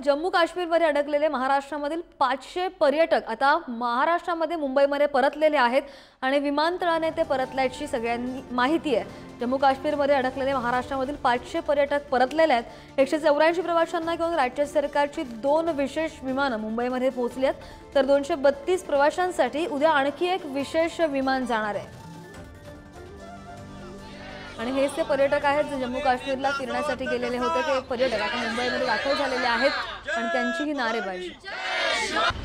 जम्मू काश्मीरमध्ये अडकलेले महाराष्ट्रामधील 500 पर्यटक आता महाराष्ट्रामध्ये मुंबईमध्ये परतलेले आहेत आणि विमानतळाने ते परतल्याची सगळ्यांनी माहिती आहे। जम्मू काश्मीरमध्ये अडकलेले महाराष्ट्रामधील 500 पर्यटक परतलेले आहेत। 184 प्रवाशांना घेऊन राज्य सरकारची 2 विशेष विमानं मुंबईमध्ये पोहोचली आहेत, तर 232 प्रवाशांसाठी उद्या आणखी एक विशेष विमान जाणार आहे। आणि हेच ते पर्यटक आहेत जे जम्मू काश्मीरला फिरण्यासाठी गेलेले होते। ते पर्यटक आता मुंबईमध्ये दाखल झालेले आहेत आणि त्यांची ही नारेबाजी।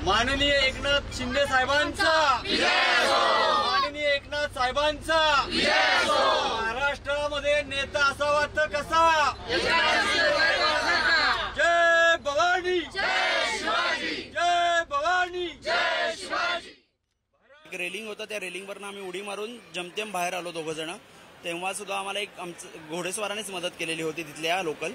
माननीय एकनाथ शिंदे साहेबांचा माननीय एकनाथ साहेबांचा महाराष्ट्रामध्ये नेता असावा तर कसा। जय भवानी जय शिवाजी जय भवानी जय शिवाजी। एक रेलिंग होतं, त्या रेलिंगवरनं आम्ही उडी मारून जमतेम बाहेर आलो 2 जण। तेव्हा सुद्धा आम्हाला एक घोडेस्वारानेच मदत केलेली होती तिथल्या लोकल।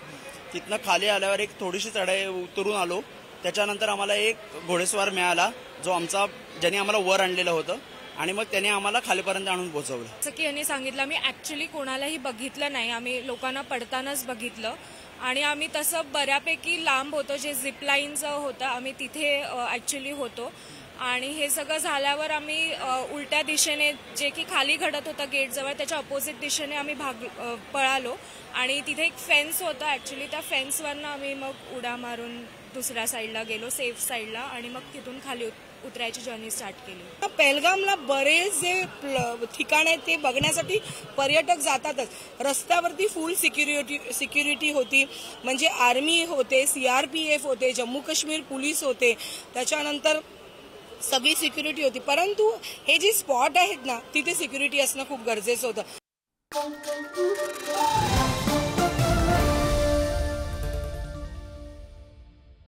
तिथनं खाली आल्यावर एक थोडीशी चढाई उतरून आलो, त्याच्यानंतर आम्हाला एक घोडेस्वार मिळाला जो ज्याने आम्हाला वर आणलेलं होतं आणि मग त्याने आम्हाला खालीपर्यंत आणून पोहोचवलं। जसं की यांनी सांगितलं, मी ऍक्च्युली कोणालाही बघितलं नाही, आम्ही लोकांना पडतानाच बघितलं आणि आम्ही तसं बऱ्यापैकी लांब होतो, जे झिपलाईनचं होतं आम्ही तिथे ऍक्च्युली होतो। आणि हे सगळं झाल्यावर आम्ही उलट्या दिशेने जे की खाली घडत होतं गेटजवळ त्याच्या अपोजिट दिशेने आम्ही पळालो आणि तिथे एक फेन्स होता ऍक्च्युली, त्या फेन्सवरनं आम्ही मग उड्या मारून दुसऱ्या साईडला गेलो, सेफ साईडला, आणि मग तिथून खाली उतरायची जर्नी स्टार्ट केली। पहलगामला बरेच जे ठिकाण आहेत ते बघण्यासाठी पर्यटक जातातच। रस्त्यावरती फुल सिक्युरिटी होती, म्हणजे आर्मी होते, CRPF होते, जम्मू काश्मीर पोलीस होते, त्याच्यानंतर सगळी सिक्युरिटी होती। परंतु हे जी स्पॉट आहेत ना, तिथे सिक्युरिटी असणं खूप गरजेचं होतं।